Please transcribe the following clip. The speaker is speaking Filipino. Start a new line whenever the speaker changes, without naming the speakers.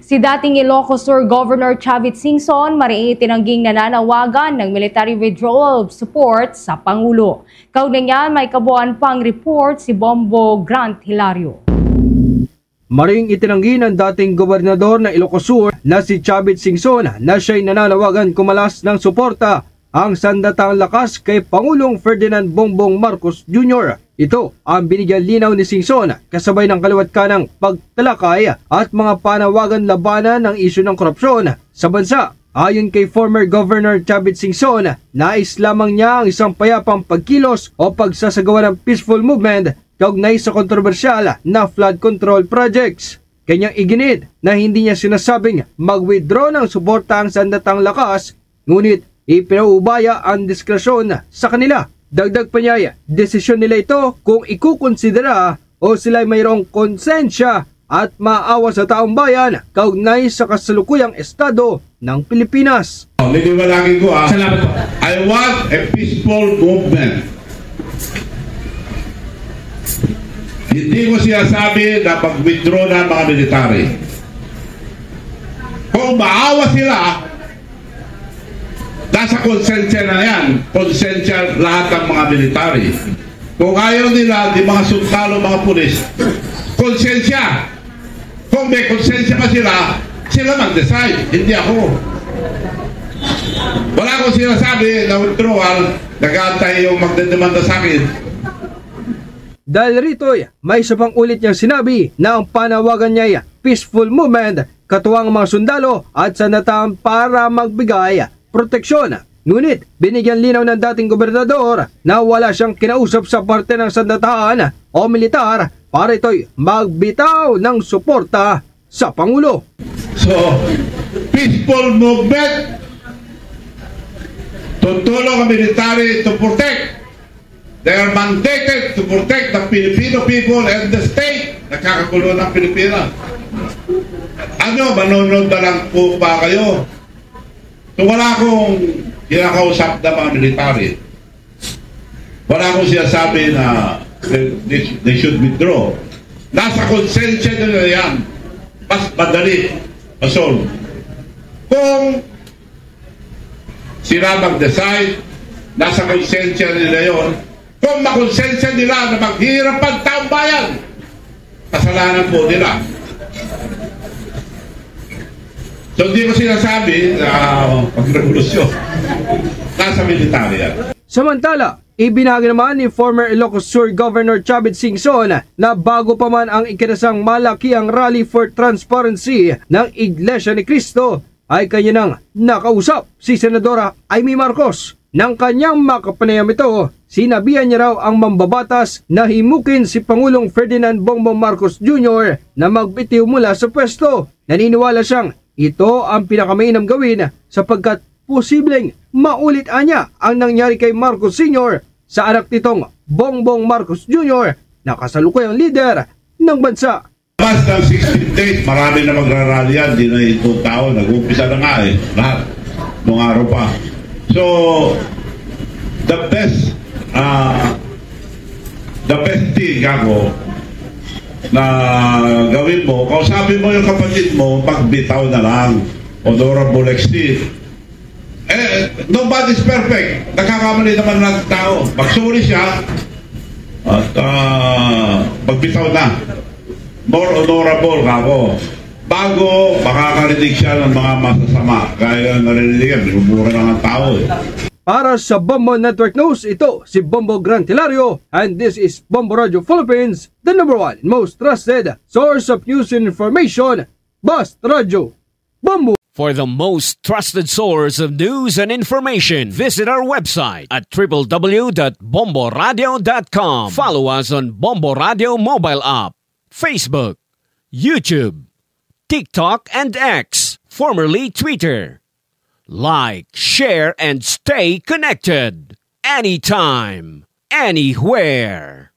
Si dating Ilocos Sur Governor Chavit Singson mariing itinangging nananawagan ng military withdrawal support sa Pangulo. Kaugnay niyan, may kabuuan pang report si Bombo Grant Hilario.
Maring itinanggi ng dating gobernador ng Ilocos Sur na si Chavit Singson na siya'y nananawagan kumalas ng suporta ang sandatang lakas kay Pangulong Ferdinand Bongbong Marcos Jr. Ito ang binigyan linaw ni Singson kasabay ng kaliwat kanang pagtalakay at mga panawagan labanan ng isyu ng korupsyon sa bansa. Ayon kay former Governor Chavit Singson, nais lamang niya ang isang payapang pagkilos o pagsasagawa ng peaceful movement kaugnay sa kontrobersyal na flood control projects. Kanyang iginit na hindi niya sinasabing mag-withdraw ng suporta ang sandatang lakas, ngunit ipinaubaya ang diskresyon sa kanila. Dagdag pa niya, desisyon nila ito kung ikukonsidera o sila mayroong konsensya at maawa sa taong bayan kaugnay sa kasalukuyang estado ng Pilipinas.
Niliwalagin ko Salamat po. I want a peaceful movement. Hindi ko sinasabi na mag-withdraw na mga military. Kung maawa sila, nasa konsensya na yan. Konsensya lahat ng mga military. Kung ayaw nila, di mga sundalo, mga pulis, konsensya. Kung may konsensya pa sila mag-decide. Hindi ako. Wala akong sinasabi na withdrawal, nag-aantay yung magdedemanda sa akin.
Dahil rito, may isa pang ulit niyang sinabi na ang panawagan niya peaceful movement, katuwang mga sundalo at sandatang para magbigay proteksyon. Ngunit binigyan linaw ng dating gobernador na wala siyang kinausap sa parte ng sandataan o militar para ito'y magbitaw ng suporta sa Pangulo.
So, peaceful movement, tutulong ang military to protect. They are mandated to protect the Filipino people and the state. Nakakagulo ng Pilipinas. Manonood na lang po ba kayo? So wala akong kinakausap na mga military. Wala akong sinasabi na they should withdraw. Nasa konsensya nila yan. Mas madali. Masolve. Kung sila mag-decide, nasa konsensya nila yon. Kung makonsensya nila na maghirap ang taong bayan, kasalanan po nila. So hindi ko sinasabi na pag-revolusyon. Nasa military yan.
Samantala, ibinahagi naman ni former Ilocos Sur Governor Chavit Singson na bago pa man ang ikinasang malakiang Rally for Transparency ng Iglesia ni Cristo, ay kanya nang nakausap si Senadora Amy Marcos. Nang kanyang makapanayam ito, sinabihan niya raw ang mambabatas na himukin si Pangulong Ferdinand Bongbong Marcos Jr. na magbitiw mula sa pwesto. Naniniwala siyang ito ang pinakamainam gawin sapagkat posibleng maulit niya ang nangyari kay Marcos Sr. sa anak nitong Bongbong Marcos Jr. na kasalukuyang leader ng bansa.
Mas ng 16 days, marami na magrarally yan. Di na itong tao, nag-umpisa na nga lahat, nung araw pa. So, the best thing ako na gawin mo, kausapin mo yung kapatid mo, pagbitaw na lang. Honorable XT. Nobody's perfect. Nakakamali naman ng tao. Magsuri siya at pagbitaw na. More honorable ako. Bago makakarinig siya ng mga masasama. Kaya narinig yan, bumura lang ang tao.
Para sa Bombo Network News, ito si Bombo Grant Hilario, and this is Bombo Radio Philippines, the #1 most trusted source of news and information, Bast Radio Bombo.
For the most trusted source of news and information, visit our website at www.bomboradio.com. Follow us on Bombo Radio mobile app, Facebook, YouTube, TikTok, and X, formerly Twitter. Like, share, and stay connected. Anytime, anywhere.